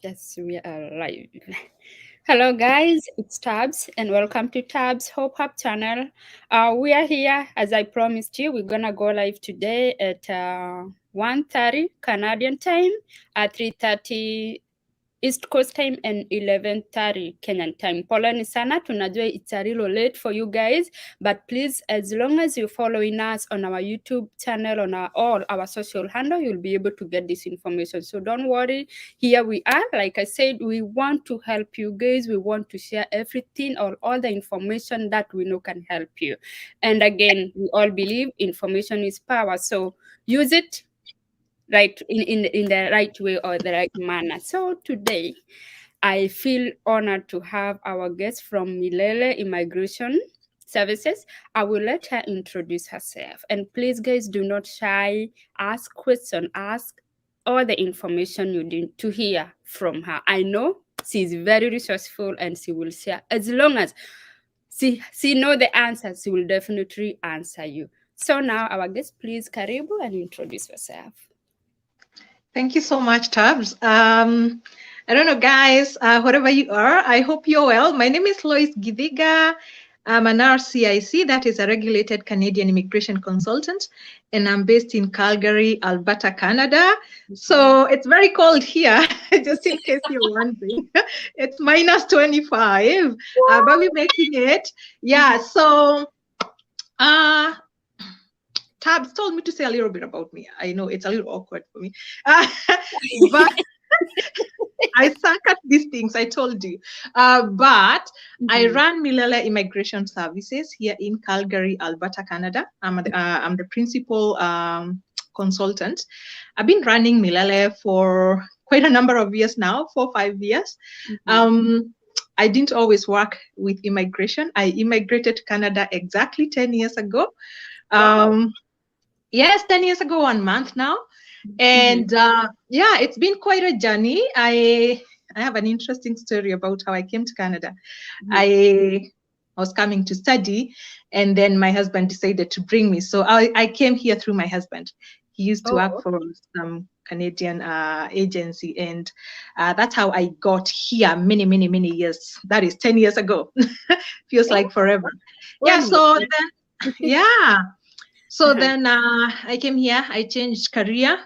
Yes, we are live. Hello, guys. It's Tabs, and welcome to Tabs Hope Hub channel. We are here, as I promised you. We're gonna go live today at 1:30 Canadian time, at 3:30 East Coast time, and 11:30 Kenyan time. Poleni sana, tunajua it's a little late for you guys, but please, as long as you're following us on our YouTube channel, on all our social handle, you'll be able to get this information. So don't worry, here we are. Like I said, we want to help you guys. We want to share everything or all the information that we know can help you. And again, we all believe information is power. So use it right in the right way or the right manner. So today I feel honored to have our guest from Milele Immigration Services. I will let her introduce herself. And please, guys, do not shy. Ask questions. Ask all the information you need to hear from her. I know she's very resourceful and she will share. As long as she know the answers, she will definitely answer you. So now, our guest, please, Karibu, and introduce yourself. Thank you so much, Tabs. I don't know, guys, wherever you are, I hope you're well. My name is Lois Gidiga. I'm an RCIC, that is a regulated Canadian immigration consultant, and I'm based in Calgary, Alberta, Canada. So it's very cold here, just in case you're wondering. It's minus 25, but we're making it. Yeah, so Tabs told me to say a little bit about me. I know it's a little awkward for me, but I suck at these things, I told you. But I run Milele Immigration Services here in Calgary, Alberta, Canada. I'm the principal consultant. I've been running Milele for quite a number of years now, 4 or 5 years. I didn't always work with immigration. I immigrated to Canada exactly 10 years ago. Yes, 10 years ago, 1 month now. And yeah, it's been quite a journey. I have an interesting story about how I came to Canada. I was coming to study, and then my husband decided to bring me. So I came here through my husband. He used to work for some Canadian agency, and that's how I got here many years. That is 10 years ago. Feels like forever. Yeah, so then, yeah. So then I came here, I changed career.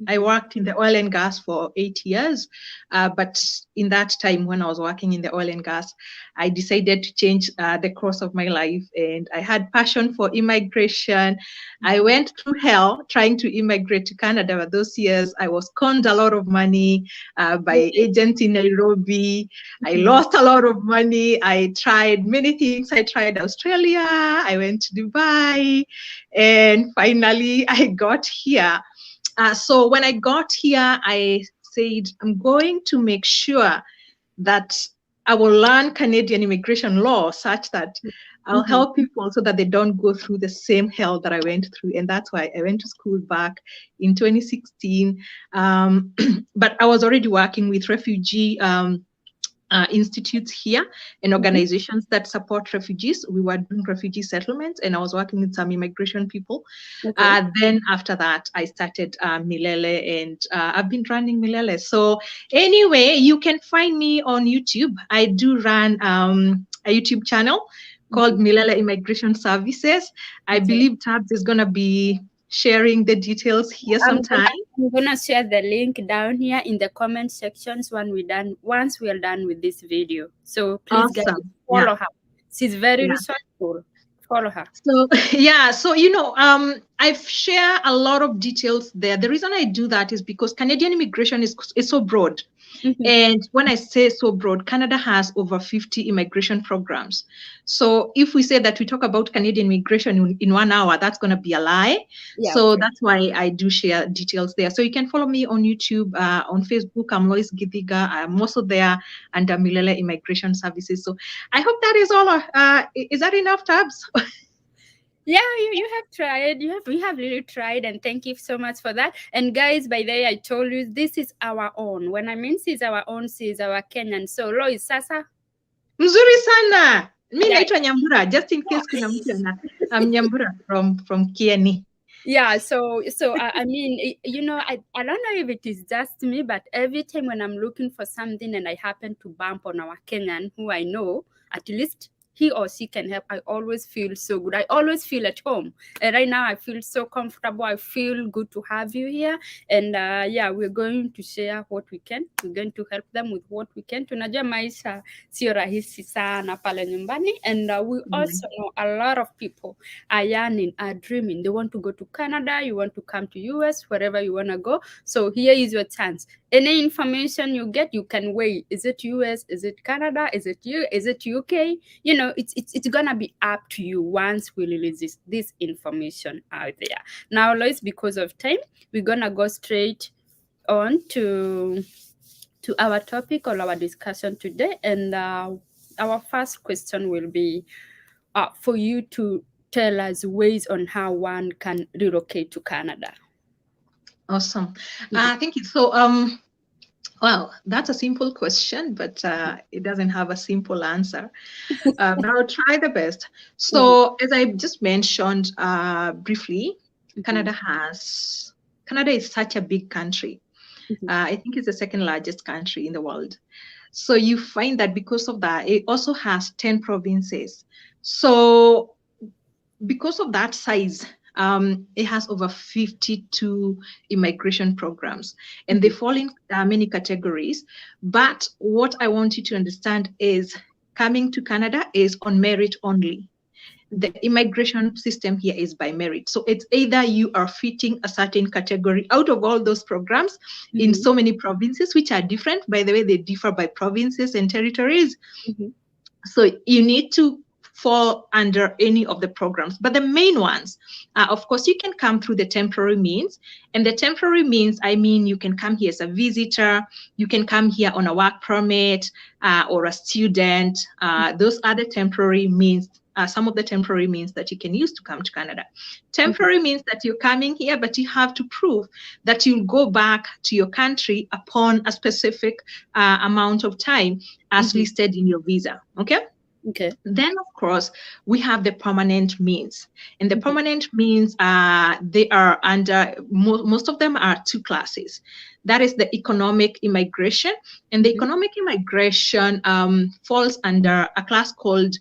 I worked in the oil and gas for 8 years. But in that time when I was working in the oil and gas, I decided to change the course of my life. And I had passion for immigration. I went through hell trying to immigrate to Canada. But those years, I was conned a lot of money by agents in Nairobi. I lost a lot of money. I tried many things. I tried Australia. I went to Dubai. And finally, I got here. So when I got here, I said, I'm going to make sure that I will learn Canadian immigration law such that I'll help people so that they don't go through the same hell that I went through. And that's why I went to school back in 2016. But I was already working with refugee institutes here and organizations that support refugees. We were doing refugee settlements, and I was working with some immigration people. Then after that, I started Milele, and I've been running Milele. So anyway, you can find me on YouTube. I do run a YouTube channel called Milele Immigration Services. I believe Tabs is going to be sharing the details here sometime. I'm gonna share the link down here in the comment sections once we are done with this video. So please guys, follow her. She's very resourceful. Follow her. So yeah, so you know, I've shared a lot of details there. The reason I do that is because Canadian immigration is so broad. And when I say so broad, Canada has over 50 immigration programs. So if we say that we talk about Canadian immigration in 1 hour, that's going to be a lie. So that's why I do share details there. So you can follow me on YouTube, on Facebook. I'm Lois Gidiga. I'm also there under Milele Immigration Services. So I hope that is all. Is that enough, Tabs? Yeah, you have tried. We have really tried, and thank you so much for that. And guys, by the way, I told you this is our own. When I mean she's our own, she's our Kenyan. So Lois, sasa mzuri sana. Mi naitwa Nyambura, just in case kuna mtu I'm Nyambura from Kieni. Yeah, so I mean, I don't know if it is just me, but every time when I'm looking for something and I happen to bump on our Kenyan who I know, at least he or she can help, I always feel so good. I always feel at home. And right now I feel so comfortable. I feel good to have you here. And yeah, we're going to share what we can. We're going to help them with what we can. Tunajua maisha sio rahisi sana pale nyumbani. And we Mm. also know a lot of people are yearning, are dreaming. They want to go to Canada, you want to come to US, wherever you want to go. So here is your chance. Any information you get, you can weigh. Is it US? Is it Canada? Is it UK? It's gonna be up to you once we release this information out there. Now, Lois, because of time, we're gonna go straight on to our topic or our discussion today. And our first question will be for you to tell us ways on how one can relocate to Canada. Awesome. Mhm. Thank you. So, well, that's a simple question, but it doesn't have a simple answer. But I'll try the best. Mhm. So, as I just mentioned briefly, Mhm. Canada is such a big country. Mhm. I think it's the second largest country in the world. So you find that because of that, it also has 10 provinces. So because of that size, it has over 52 immigration programs, and they Mhm. fall in many categories. But what I want you to understand is coming to Canada is on merit only. The Mhm. immigration system here is by merit. So it's either you are fitting a certain category out of all those programs in Mhm. so many provinces, which are different. By the way, they differ by provinces and territories. Mhm. So you need to fall under any of the programs. But the main ones, of course, you can come through the temporary means. And the temporary means, I mean, you can come here as a visitor, you can come here on a work permit or a student. Those are the temporary means. Some of the temporary means that you can use to come to Canada. Mhm. Temporary means that you're coming here, but you have to prove that you'll go back to your country upon a specific amount of time as Mhm. listed in your visa. Okay. Okay. Then, of course, we have the permanent means. And the Mhm. permanent means, they are under, most of them are two classes. That is the economic immigration. And the Mhm. economic immigration falls under a class called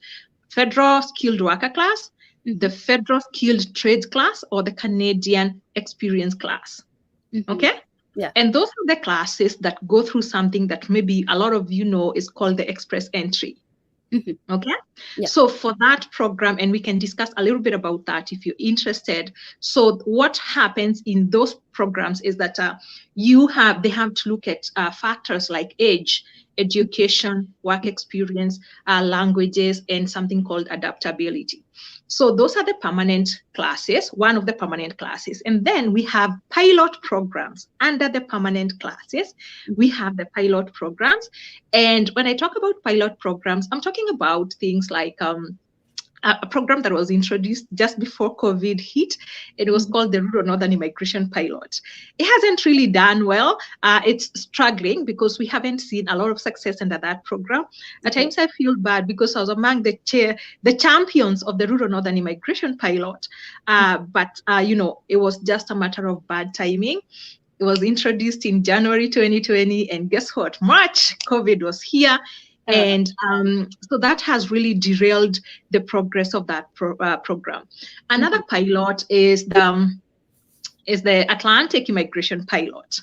Federal Skilled Worker class, the Mhm. Federal Skilled Trades class, or the Canadian Experience class. Mhm. Okay? Yeah. And those are the classes that go through something that maybe a lot of you know is called the express entry. Mhm. Okay, Yeah. so for that program, and we can discuss a little bit about that if you're interested. So what happens in those programs is that they have to look at factors like age, education, work experience, languages, and something called adaptability. So those are the permanent classes, one of the permanent classes. And then we have pilot programs under the permanent classes. We Mhm. have the pilot programs. And when I talk about pilot programs, I'm talking about things like a program that was introduced just before COVID hit. It was Mhm. called the Rural Northern Immigration Pilot. It hasn't really done well. It's struggling because we haven't seen a lot of success under that program. At Okay. times, I feel bad because I was among the champions of the Rural Northern Immigration Pilot. But it was just a matter of bad timing. It was introduced in January 2020, and guess what? March, COVID was here. Uh, And so that has really derailed the progress of that program. Another mhm. pilot is the Atlantic Immigration Pilot.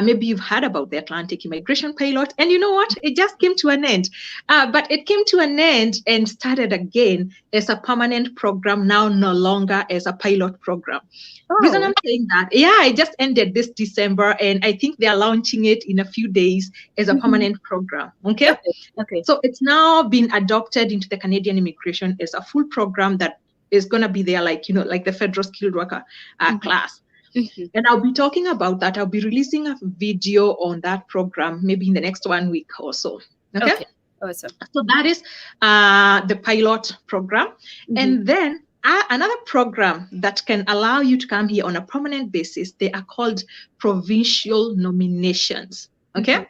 Maybe you've heard about the Atlantic Immigration Pilot, and you know what? It just came to an end. But it came to an end and started again as a permanent program, now no longer as a pilot program. Reason Oh. I'm saying that, yeah, it just ended this December, and I think they are launching it in a few days as a Mhm. permanent program. Okay. Okay. Okay. So it's now been adopted into the Canadian immigration as a full program that is going to be there, like the federal skilled worker Mhm. class. Mhm. And I'll be talking about that. I'll be releasing a video on that program maybe in the next 1 week or so. Okay. Okay. Awesome. So that is the pilot program. Mhm. And then another program that can allow you to come here on a permanent basis, they are called provincial nominations. Okay. Mhm.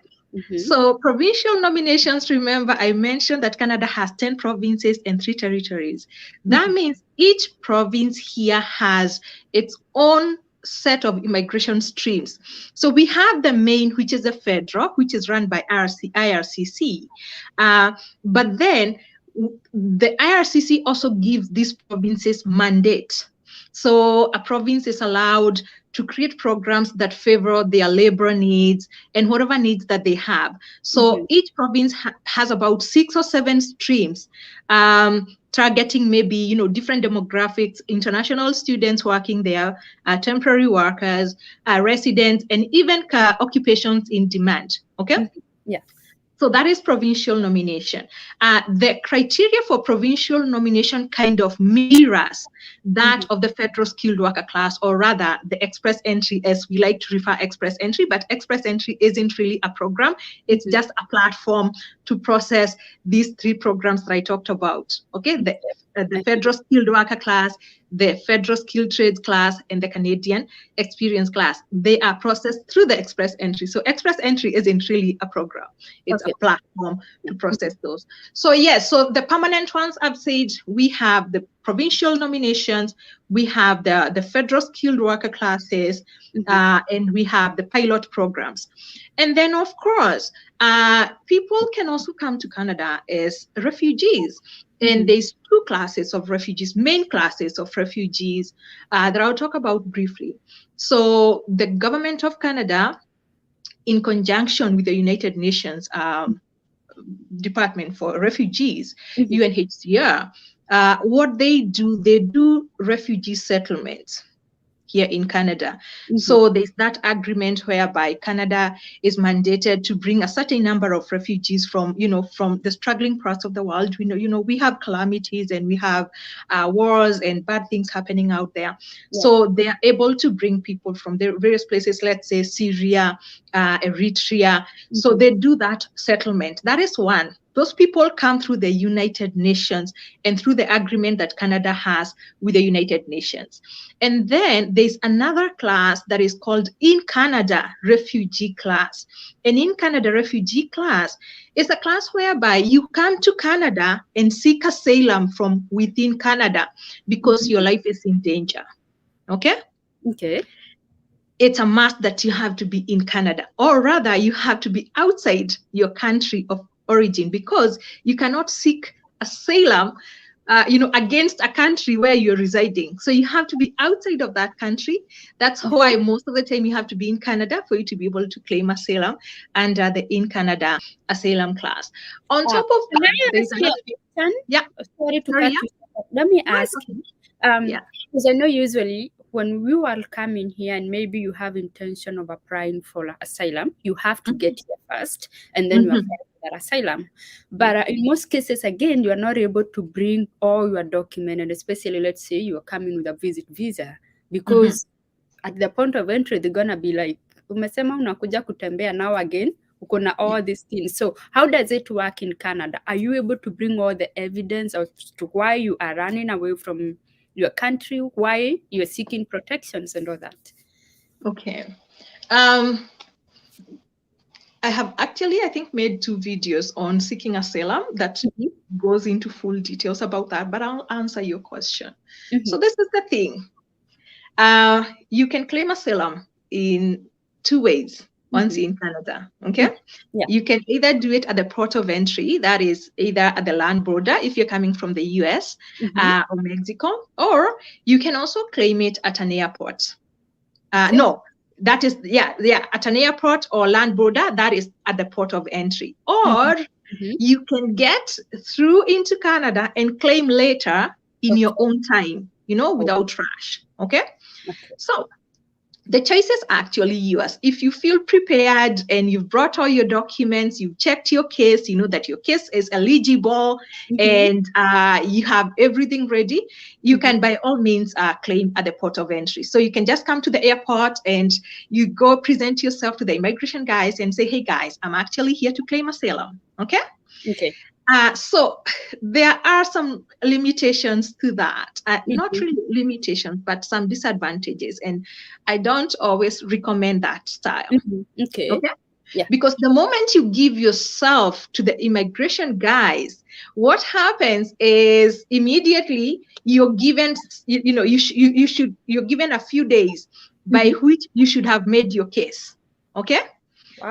So provincial nominations, remember I mentioned that Canada has 10 provinces and 3 territories. That means each province here has its own set of immigration streams. So we have the main, which is the federal, which is run by IRCC. But then the IRCC also gives these provinces mandate. So a province is allowed to create programs that favor their labor needs and whatever needs that they have. So each province has about 6 or 7 streams, targeting maybe, different demographics, international students working there, temporary workers, residents, and even occupations in demand. Okay. Yeah. So that is provincial nomination. The criteria for provincial nomination kind of mirrors that of the federal skilled worker class, or rather the express entry, as we like to refer express entry, but express entry isn't really a program. It's just a platform to process these 3 programs that I talked about. Okay, the federal skilled worker class, the federal skilled trades class, and the Canadian experience class. They are processed through the express entry. So express entry isn't really a program. It's a platform to process those. So yes, so the permanent ones I've said, we have the provincial nominations, we have the federal skilled worker classes, and we have the pilot programs. And then of course, people can also come to Canada as refugees. And there's 2 classes of refugees, main classes of refugees that I'll talk about briefly. So the government of Canada, in conjunction with the United Nations Department for Refugees, UNHCR, what they do refugee settlements here in Canada. So there's that agreement whereby Canada is mandated to bring a certain number of refugees from the struggling parts of the world. We have calamities and we have wars and bad things happening out there. Yeah. So they are able to bring people from the various places, let's say Syria, Eritrea. So they do that settlement. That is one. Those people come through the United Nations and through the agreement that Canada has with the United Nations. And then there's another class that is called In Canada Refugee Class. And In Canada Refugee Class is a class whereby you come to Canada and seek asylum from within Canada because your life is in danger. Okay? Okay. It's a must that you have to be in Canada, or rather you have to be outside your country of origin, because you cannot seek asylum against a country where you're residing. So you have to be outside of that country. That's why most of the time you have to be in Canada for you to be able to claim asylum under the In Canada Asylum class. On top of that, there's another question. Yeah. Sorry to cut you. Let me ask you. Because I know usually when we are coming here and maybe you have intention of applying for asylum, you have to get here first and then you apply for that asylum. But in most cases, again, you are not able to bring all your documents, and especially, let's say you are coming with a visit visa, because at the point of entry, they're going to be like, umesema unakuja kutembea, now again, uko na all these things. So how does it work in Canada? Are you able to bring all the evidence as to why you are running away from your country, why you're seeking protections and all that? Okay. I have actually, I think, made 2 videos on seeking asylum that goes into full details about that, but I'll answer your question. So this is the thing. You can claim asylum in 2 ways once in Canada, okay? Yeah. You can either do it at the port of entry, that is either at the land border if you're coming from the US or Mexico, or you can also claim it at an airport. No, that is, at an airport or land border, that is at the port of entry. Or you can get through into Canada and claim later in your own time, without rush, okay? So the choice is actually yours. If you feel prepared and you've brought all your documents, you've checked your case, you know that your case is eligible and you have everything ready, you can by all means claim at the port of entry. So you can just come to the airport and you go present yourself to the immigration guys and say, hey guys, I'm actually here to claim asylum, okay? Okay. So there are some limitations to that, not really limitations, but some disadvantages. And I don't always recommend that style. Okay. Yeah. Because the moment you give yourself to the immigration guys, what happens is immediately you're given, you're given a few days by Mm-hmm. which you should have made your case. Okay.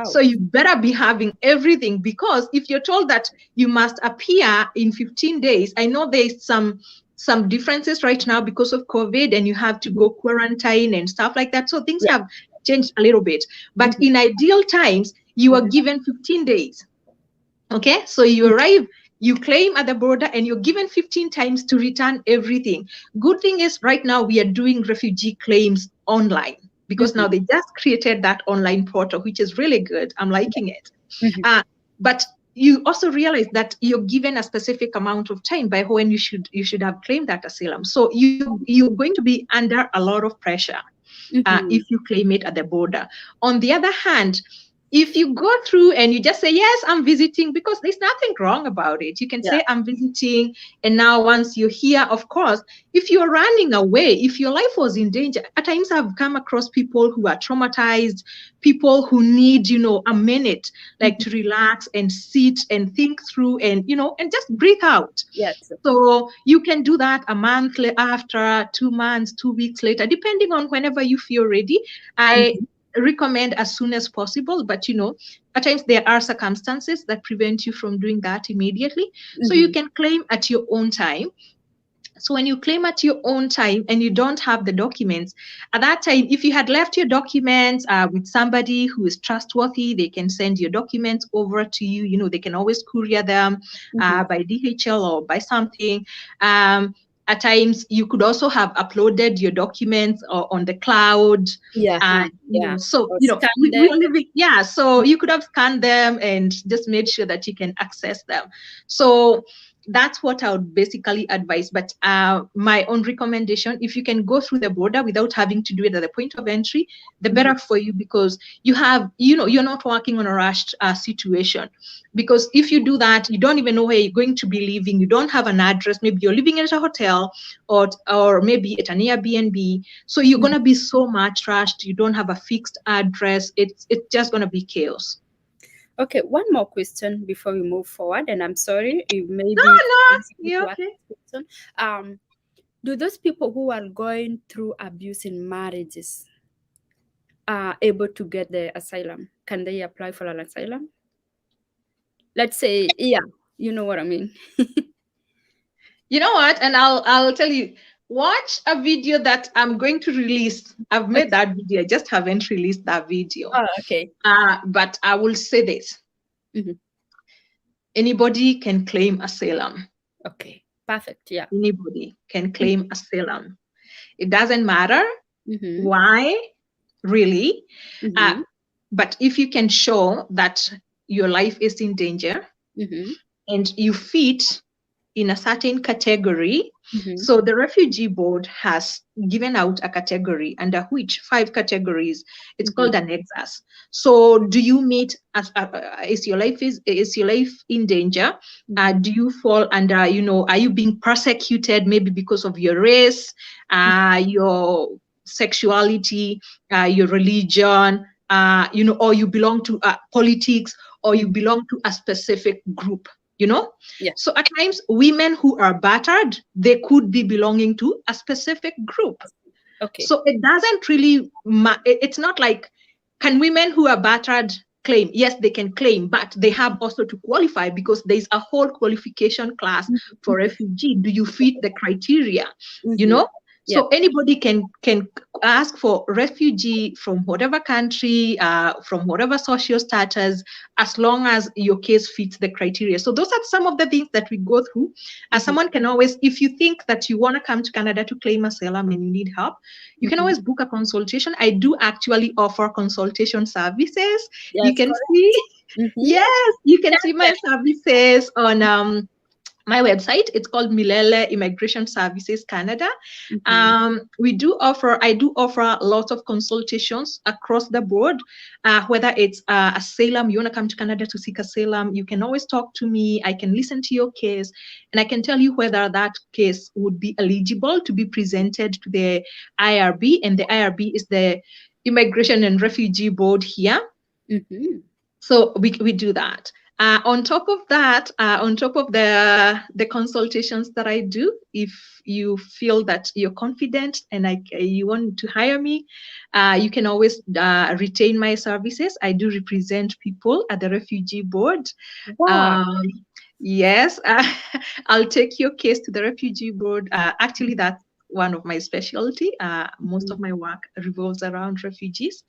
So Wow. you better be having everything, because if you're told that you must appear in 15 days, I know there's some differences right now because of COVID, and you have to Mm-hmm. go quarantine and stuff like that. So things Yeah. have changed a little bit. But Mm-hmm. in ideal times, you are Mm-hmm. given 15 days. Okay, so you arrive, you claim at the border, and you're given 15 times to return everything. Good thing is right now we are doing refugee claims online, because now Mm-hmm. they just created that online portal, which is really good. I'm liking it. Mm-hmm. But you also realize that you're given a specific amount of time by when you should have claimed that asylum. So you're going to be under a lot of pressure Mm-hmm. if you claim it at the border. On the other hand, if you go through and you just say, yes, I'm visiting, because there's nothing wrong about it. You can Yeah. say, I'm visiting. And now, once you're here, of course, if you're running away, if your life was in danger, at times I've come across people who are traumatized, people who need, a minute, like Mm-hmm. to relax and sit and think through and, and just breathe out. Yes. So you can do that a month after, 2 months, 2 weeks later, depending on whenever you feel ready. I Mm-hmm. recommend as soon as possible, but at times there are circumstances that prevent you from doing that immediately. So you Mm-hmm. can claim at your own time. So when you claim at your own time and you don't have the documents, at that time, if you had left your documents with somebody who is trustworthy, they can send your documents over to you. They can always courier them Mm-hmm. by DHL or by something. At times, you could also have uploaded your documents on the cloud. Yeah. Huh. Yeah. So, Or scan we them. are living, yeah. So you could have scanned them and just made sure that you can access them. So that's what I would basically advise. But my own recommendation, if you can go through the border without having to do it at the point of entry, the Mm-hmm. better for you, because you're not working on a rushed situation. Because if you do that, you don't even know where you're going to be living. You don't have an address. Maybe you're living at a hotel, or maybe at an Airbnb. So you're Mm-hmm. gonna be so much rushed. You don't have a fixed address. It's just gonna be chaos. Okay, one more question before we move forward, and I'm sorry, it may No, be no, easy you're to ask okay. this question. Do those people who are going through abuse in marriages are able to get the asylum? Can they apply for an asylum? Let's say, yeah, you know what I mean. You know what? And I'll tell you, watch a video that I'm going to release. I've made Okay. that video, I just haven't released that video. Oh, okay. But I will say this. Mm-hmm. Anybody can claim asylum. Okay. Perfect. Yeah. Anybody can claim asylum. It doesn't matter Mm-hmm. why, really. Uh, Mm-hmm. but if you can show that your life is in danger Mm-hmm. and you fit in a certain category. Mm-hmm. So the refugee board has given out a category under which 5 categories. It's Mm-hmm. called an nexus. So do you meet is your life in danger? Mm-hmm. Do you fall under, are you being persecuted maybe because of your race, your sexuality, your religion, or you belong to politics, or you Mm-hmm. belong to a specific group, you know? Yeah. So at times, women who are battered, they could be belonging to a specific group. Okay. So it doesn't really, it's not like, can women who are battered claim? Yes, they can claim, but they have also to qualify, because there's a whole qualification class for refugee. Do you fit the criteria? You Mm-hmm. know? Yeah. So anybody can ask for refugee from whatever country, from whatever social status, as long as your case fits the criteria. So those are some of the things that we go through. As Mm-hmm. someone can always, if you think that you want to come to Canada to claim asylum and you need help, you can Mm-hmm. always book a consultation. I do actually offer consultation services. You Yes, can see, correct. Mm-hmm. yes, you can see my services on my website. It's called Milele Immigration Services Canada. Mm-hmm. I do offer lots of consultations across the board. Whether it's asylum, you want to come to Canada to seek asylum, you can always talk to me. I can listen to your case, and I can tell you whether that case would be eligible to be presented to the IRB. And the IRB is the Immigration and Refugee Board here. Mm-hmm. So we do that. On top of that, on top of the consultations that I do, if you feel that you're confident and you want to hire me, you can always retain my services. I do represent people at the refugee board. Wow. Yes, I'll take your case to the refugee board. Actually, that's one of my specialty. Most of my work revolves around refugees,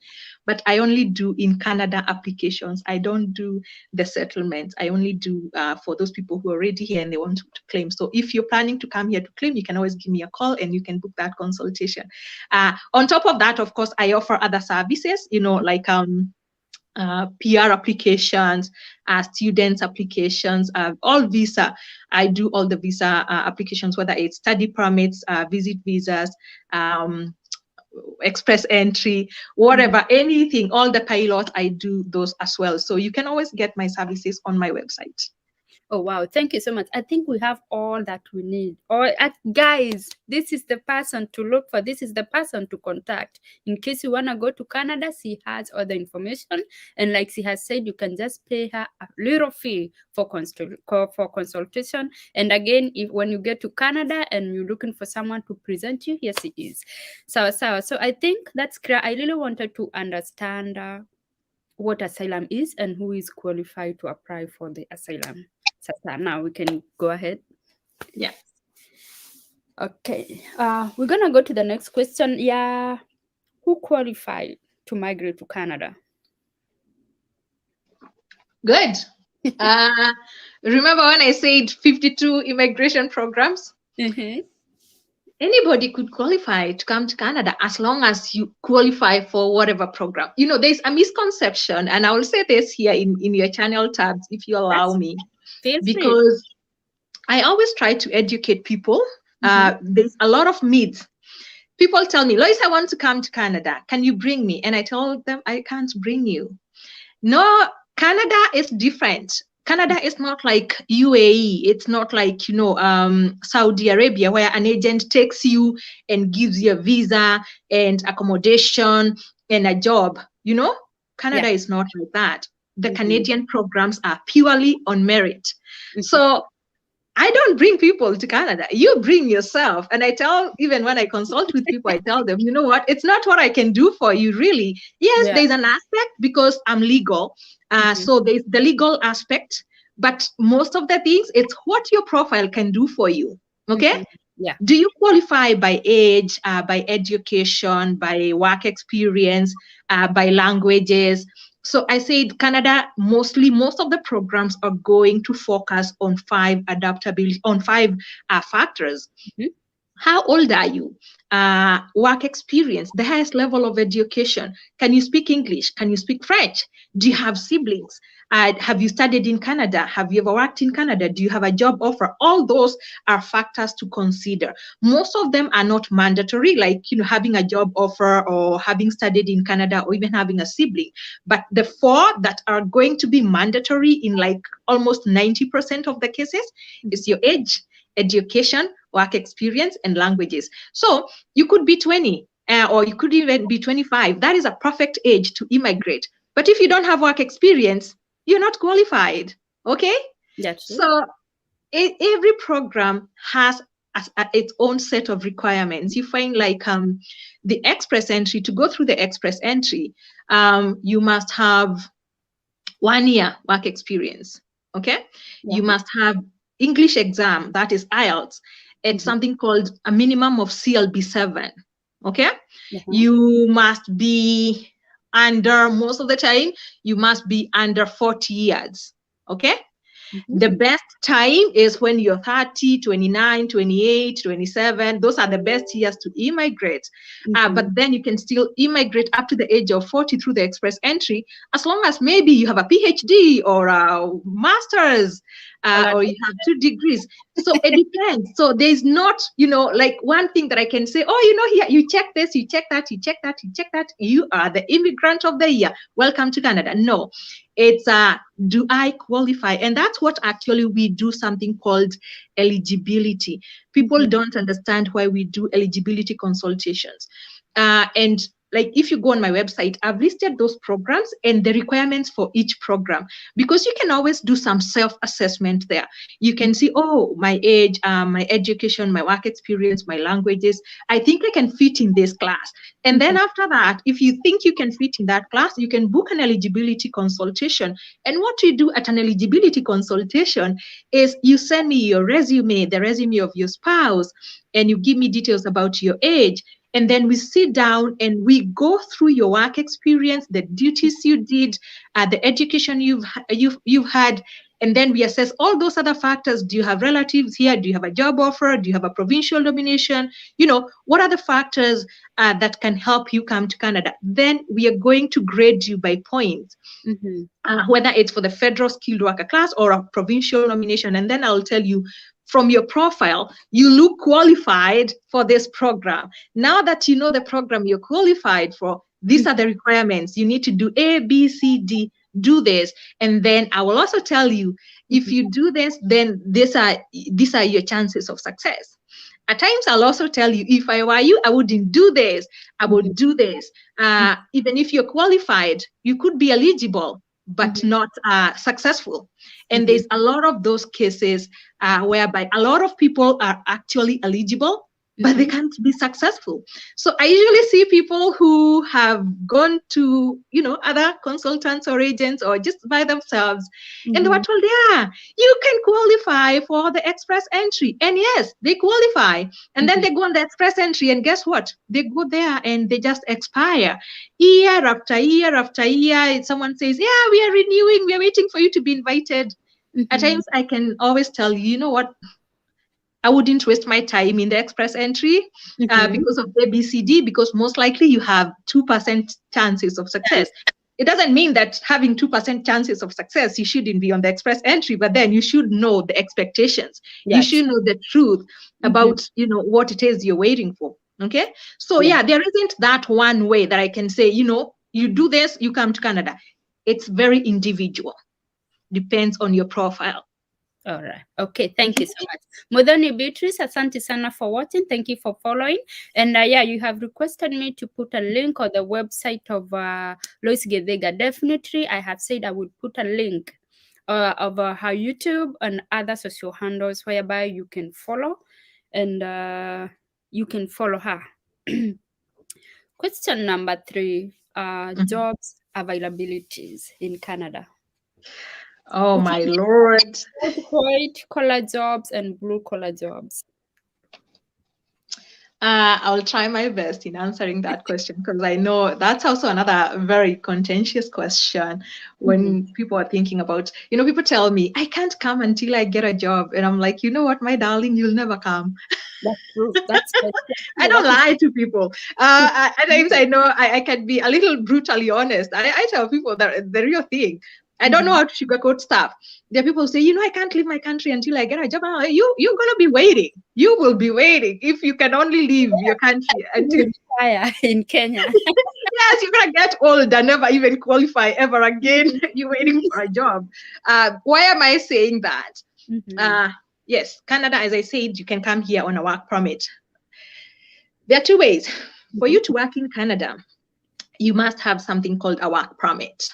but I only do in Canada applications. I don't do the settlements. I only do for those people who are already here and they want to claim. So if you're planning to come here to claim, you can always give me a call and you can book that consultation. On top of that, of course, I offer other services, like PR applications, students applications, all visa. I do all the visa applications, whether it's study permits, visit visas, express entry, whatever, anything, all the pilot, I do those as well. So you can always get my services on my website. Oh, wow. Thank you so much. I think we have all that we need. Guys, this is the person to look for. This is the person to contact. In case you want to go to Canada, she has all the information. And like she has said, you can just pay her a little fee for consultation. And again, when you get to Canada and you're looking for someone to present you, here she is. So I think that's clear. I really wanted to understand what asylum is and who is qualified to apply for the asylum. So now we can go ahead. Yeah. Okay. We're gonna go to the next question. Yeah. Who qualified to migrate to Canada? Good. Remember when I said 52 immigration programs? Mm-hmm. Anybody could qualify to come to Canada as long as you qualify for whatever program. There's a misconception, and I will say this here in your channel tabs, if you allow me, because I always try to educate people. There's a lot of myths. People tell me, Lois, I want to come to Canada. Can you bring me? And I tell them, I can't bring you. No, Canada is different. Canada is not like UAE. It's not like, Saudi Arabia, where an agent takes you and gives you a visa and accommodation and a job. Canada is not like that. The Canadian programs are purely on merit. So I don't bring people to Canada. You bring yourself. And I tell, even when I consult with people, I tell them, you know what? It's not what I can do for you, really. Yes, there's an aspect because I'm legal. So there's the legal aspect. But most of the things, it's what your profile can do for you. Okay? Yeah. Do you qualify by age, by education, by work experience, by languages? So I said Canada, most of the programs are going to focus on five factors. How old are you? Work experience, the highest level of education. Can you speak English? Can you speak French? Do you have siblings? Have you studied in Canada? Have you ever worked in Canada? Do you have a job offer? All those are factors to consider. Most of them are not mandatory, like having a job offer or having studied in Canada or even having a sibling. But the four that are going to be mandatory in like almost 90% of the cases is your age, education, work experience, and languages. So you could be 20 or you could even be 25. That is a perfect age to immigrate. But if you don't have work experience, you're not qualified. Okay? That's so every program has its own set of requirements. You find like the express entry, to go through the express entry, you must have 1 year work experience. Okay? You must have English exam, that is IELTS. It's something called a minimum of CLB 7. Okay? You must be under, most of the time, you must be under 40 years. Okay? The best time is when you're 30, 29, 28, 27. Those are the best years to immigrate. But then you can still immigrate up to the age of 40 through the express entry, as long as maybe you have a PhD or a master's or you have 2 degrees. So it depends. So there's not, like one thing that I can say, here, you check this, you check that, you check that, you check that. You are the immigrant of the year. Welcome to Canada. No. It's do I qualify? And that's what actually we do something called eligibility. People don't understand why we do eligibility consultations. And like if you go on my website, I've listed those programs and the requirements for each program, because you can always do some self-assessment there. You can see, oh, my age, my education, my work experience, my languages. I think I can fit in this class. And then after that, if you think you can fit in that class, you can book an eligibility consultation. And what you do at an eligibility consultation is you send me your resume, the resume of your spouse, and you give me details about your age. And then we sit down and we go through your work experience, the duties you did, the education you've had, and then we assess all those other factors. Do you have relatives here? Do you have a job offer? Do you have a provincial nomination? You know, what are the factors that can help you come to Canada? Then we are going to grade you by points. Whether it's for the federal skilled worker class or a provincial nomination. And then I'll tell you, from your profile, you look qualified for this program. Now that you know the program you're qualified for, these are the requirements. You need to do A, B, C, D, do this. And then I will also tell you, if you do this, then these are your chances of success. At times, I'll also tell you, if I were you, I wouldn't do this. I would do this. Even if you're qualified, you could be eligible, but not successful. And there's a lot of those cases whereby a lot of people are actually eligible, but they can't be successful. So I usually see people who have gone to, you know, other consultants or agents or just by themselves, and they were told, yeah, you can qualify for the express entry. And yes, they qualify. And then they go on the express entry, and guess what? They go there and they just expire. Year after year after year, someone says, yeah, we are renewing, we are waiting for you to be invited. At times, I can always tell you, you know what? I wouldn't waste my time in the express entry because of ABCD, because most likely you have 2% chances of success. It doesn't mean that having 2% chances of success, you shouldn't be on the express entry, but then you should know the expectations. Yes. You should know the truth about, you know, what it is you're waiting for. Okay. So yeah, there isn't that one way that I can say, you know, you do this, you come to Canada. It's very individual. Depends on your profile. All right. Okay. Thank you so much. Modoni Beatrice, asante sana for watching. Thank you for following. And yeah, you have requested me to put a link on the website of Lois Gedega. Definitely, I have said I would put a link of her YouTube and other social handles whereby you can follow and you can follow her. Question number 3, jobs availabilities in Canada. Oh my Lord. White collar jobs and blue collar jobs. I'll try my best in answering that question, because I know that's also another very contentious question when people are thinking about, you know, people tell me, I can't come until I get a job. And I'm like, you know what, my darling, you'll never come. That's true. That's I don't lie to people. At times I know I can be a little brutally honest. I tell people that the real thing. I don't know how to sugarcoat stuff. There are people who say, you know, I can't leave my country until I get a job. Like, you're going to be waiting. You will be waiting if you can only leave your country until in Kenya. Yes, you're going to get old and never even qualify ever again. You're waiting for a job. Why am I saying that? Yes, Canada, as I said, you can come here on a work permit. There are two ways. For you to work in Canada, you must have something called a work permit.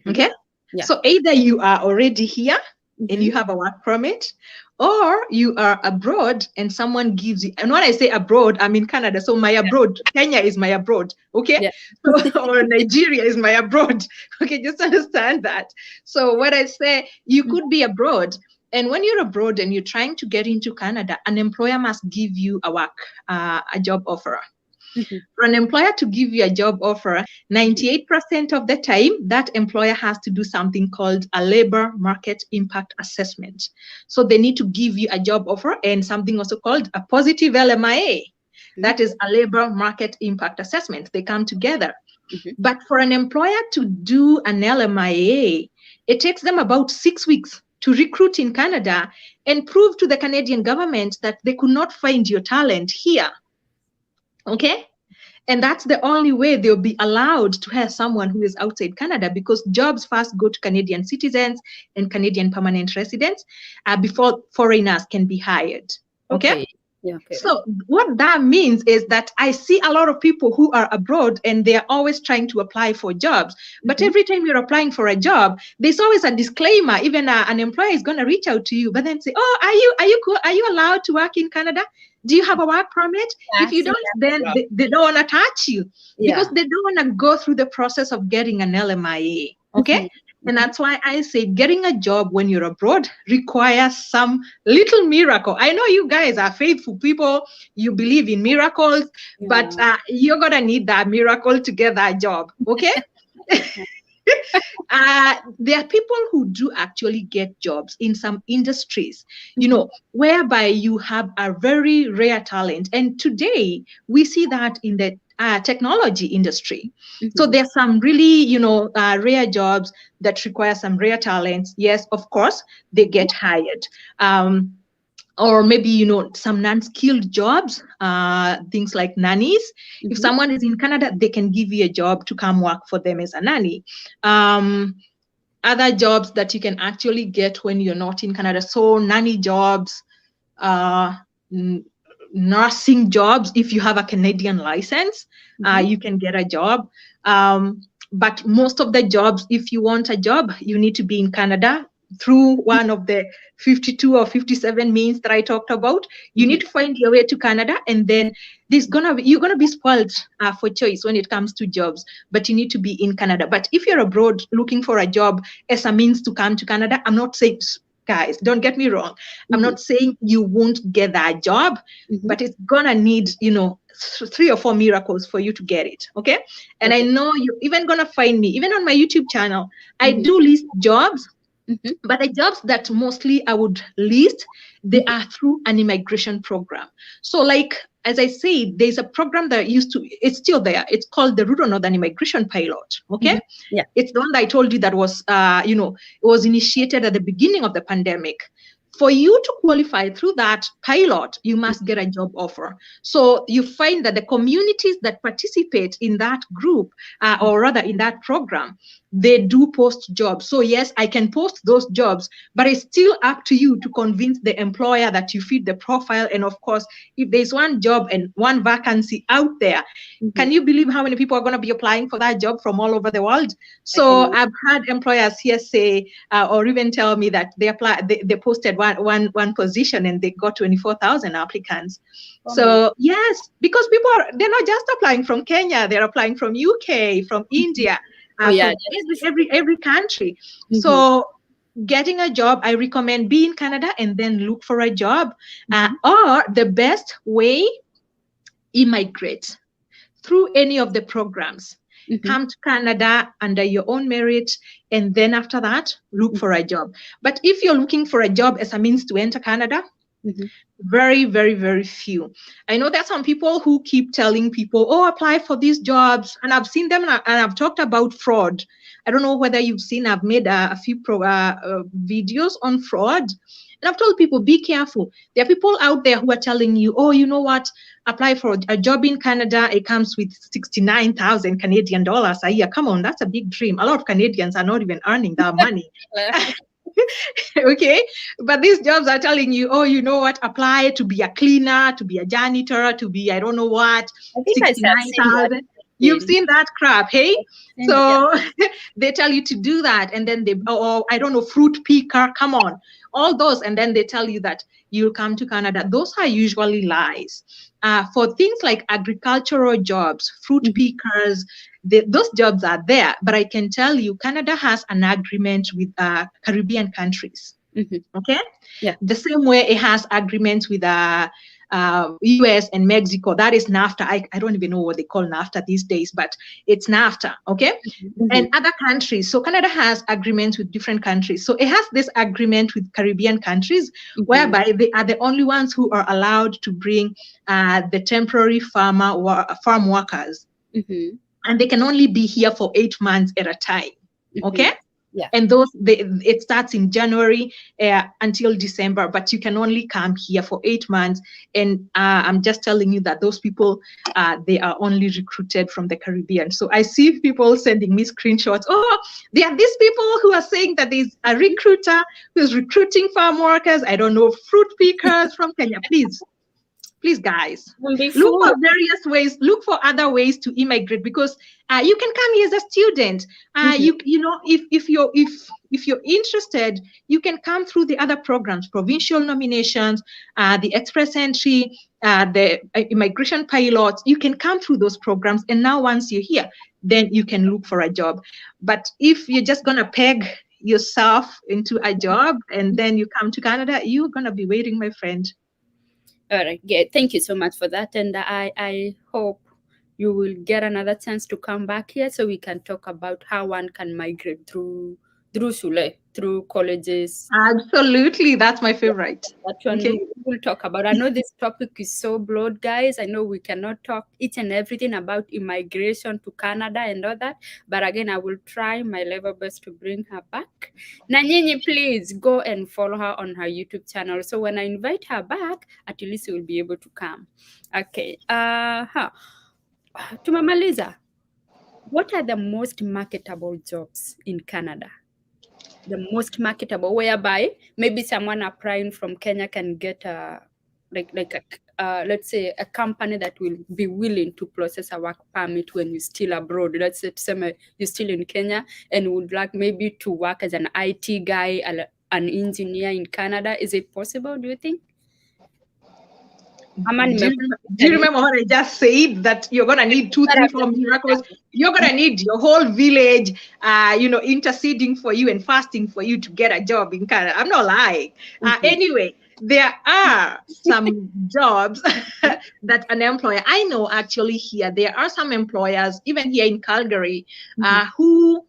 Okay, so either you are already here and you have a work permit, or you are abroad and someone gives you. And when I say abroad, I'm in Canada, so my abroad, Kenya is my abroad. Okay, or Nigeria is my abroad. Okay, just understand that. So when I say you could be abroad, and when you're abroad and you're trying to get into Canada, an employer must give you a job offer. For an employer to give you a job offer, 98% of the time, that employer has to do something called a labor market impact assessment. So they need to give you a job offer and something also called a positive LMIA. That is a labor market impact assessment. They come together. But for an employer to do an LMIA, it takes them about 6 weeks to recruit in Canada and prove to the Canadian government that they could not find your talent here. Okay, and that's the only way they'll be allowed to hire someone who is outside Canada, because jobs first go to Canadian citizens and Canadian permanent residents before foreigners can be hired. Okay. Yeah. Okay. So what that means is that I see a lot of people who are abroad and they're always trying to apply for jobs. But Mm-hmm. every time you're applying for a job, there's always a disclaimer. Even an employer is going to reach out to you, but then say, "Oh, are you cool? Are you allowed to work in Canada? Do you have a work permit? If Yeah. you See, don't, that's the then problem. they don't want to touch you because Yeah. they don't want to go through the process of getting an LMIA." Okay. Mm-hmm. And Mm-hmm. that's why I say getting a job when you're abroad requires some little miracle. I know you guys are faithful people, you believe in miracles, but Yeah. you're gonna need that miracle to get that job. Okay. There are people who do actually get jobs in some industries, Mm-hmm. whereby you have a very rare talent. And today we see that in the technology industry. So Mm-hmm. there's some really, rare jobs that require some rare talents. Yes, of course, they get hired. Or maybe some non-skilled jobs, things like nannies. If Mm-hmm. someone is in Canada, they can give you a job to come work for them as a nanny. um, Other jobs that you can actually get when you're not in Canada, so nanny jobs, uh, n- nursing jobs. If you have a Canadian license, Mm-hmm. you can get a job. But most of the jobs, if you want a job, you need to be in Canada through one of the 52 or 57 means that I talked about. You Mm-hmm. need to find your way to Canada, and then you're gonna be spoiled for choice when it comes to jobs. But you need to be in Canada. But if you're abroad looking for a job as a means to come to Canada, I'm not saying, guys, don't get me wrong, I'm Mm-hmm. not saying you won't get that job, Mm-hmm. but it's gonna need, three or four miracles for you to get it. Okay. And I Okay. know you're even gonna find me, even on my YouTube channel, I Mm-hmm. do list jobs, Mm-hmm. but the jobs that mostly I would list, they are through an immigration program. So, like, as I say, there's a program that used to, it's still there. It's called the Rural Northern Immigration Pilot. Okay. Mm-hmm. Yeah. It's the one that I told you that was, it was initiated at the beginning of the pandemic. For you to qualify through that pilot, you must get a job offer. So you find that the communities that participate in that group, or rather in that program, they do post jobs. So yes, I can post those jobs, but it's still up to you to convince the employer that you fit the profile. And of course, if there's one job and one vacancy out there, Mm-hmm. can you believe how many people are going to be applying for that job from all over the world? I can So I've had employers here say, or even tell me that they posted one position and they got 24,000 applicants. Oh my. So yes, because they're not just applying from Kenya, they're applying from UK, from India, Oh yeah, from that's true. every country. Mm-hmm. So getting a job, I recommend be in Canada and then look for a job, Mm-hmm. or the best way, immigrate through any of the programs. Mm-hmm. Come to Canada under your own merit, and then after that, look for a job. But if you're looking for a job as a means to enter Canada, Mm-hmm. very, very, very few. I know there's some people who keep telling people, oh, apply for these jobs. And I've seen them, and I've talked about fraud. I don't know whether you've seen, I've made a few videos on fraud. And I've told people, be careful. There are people out there who are telling you, oh, you know what? Apply for a job in Canada. It comes with 69,000 Canadian dollars a year. Come on, that's a big dream. A lot of Canadians are not even earning that money. Okay, but these jobs are telling you, oh, you know what, apply to be a cleaner, to be a janitor, to be I don't know what, I think I have seen that. 69,000. You've seen that crap, hey? Seen it, yeah. So they tell you to do that, and then they, oh, I don't know, fruit picker, come on, all those, and then they tell you that you'll come to Canada. Those are usually lies. For things like agricultural jobs, fruit pickers, those jobs are there. But I can tell you, Canada has an agreement with Caribbean countries. Mm-hmm. Okay, Yeah. the same way it has agreements with US and Mexico. That is NAFTA. I don't even know what they call NAFTA these days, but it's NAFTA. Okay, Mm-hmm. and other countries. So Canada has agreements with different countries. So it has this agreement with Caribbean countries, whereby they are the only ones who are allowed to bring the temporary farm workers, and they can only be here for 8 months at a time. Okay. Yeah. And it starts in January until December, but you can only come here for 8 months. And I'm just telling you that those people, they are only recruited from the Caribbean. So I see people sending me screenshots. Oh, there are these people who are saying that there's a recruiter who's recruiting farm workers. I don't know, fruit pickers from Kenya. Please Please, guys, Will be look for full. various ways. Look for other ways to immigrate, because you can come here as a student. Mhm. You know, if you're interested, you can come through the other programs, provincial nominations, the express entry, the immigration pilots. You can come through those programs, and now once you're here, then you can look for a job. But if you're just gonna peg yourself into a job and then you come to Canada, you're gonna be waiting, my friend. All right. Yeah. Thank you so much for that. And I hope you will get another chance to come back here so we can talk about how one can migrate through Sule, through colleges. Absolutely, that's my favorite. That one Okay. we'll talk about. I know this topic is so broad, guys. I know we cannot talk each and everything about immigration to Canada and all that. But again, I will try my level best to bring her back. Nanyini, please go and follow her on her YouTube channel. So when I invite her back, at least you will be able to come. Okay. Tumamaliza, what are the most marketable jobs in Canada? The most marketable, whereby maybe someone applying from Kenya can get a let's say a company that will be willing to process a work permit when you're still abroad. Let's say you're still in Kenya and would like maybe to work as an IT guy, an engineer in Canada. Is it possible, do you think? Ama Do you, do nimekupatia you nini? remember what I just said? That you're gonna need two, But three, I've four just miracles. You're gonna need your whole village, interceding for you and fasting for you to get a job in Canada. I'm not lying. Anyway, there are some jobs that an employer, I know actually here, there are some employers, even here in Calgary, who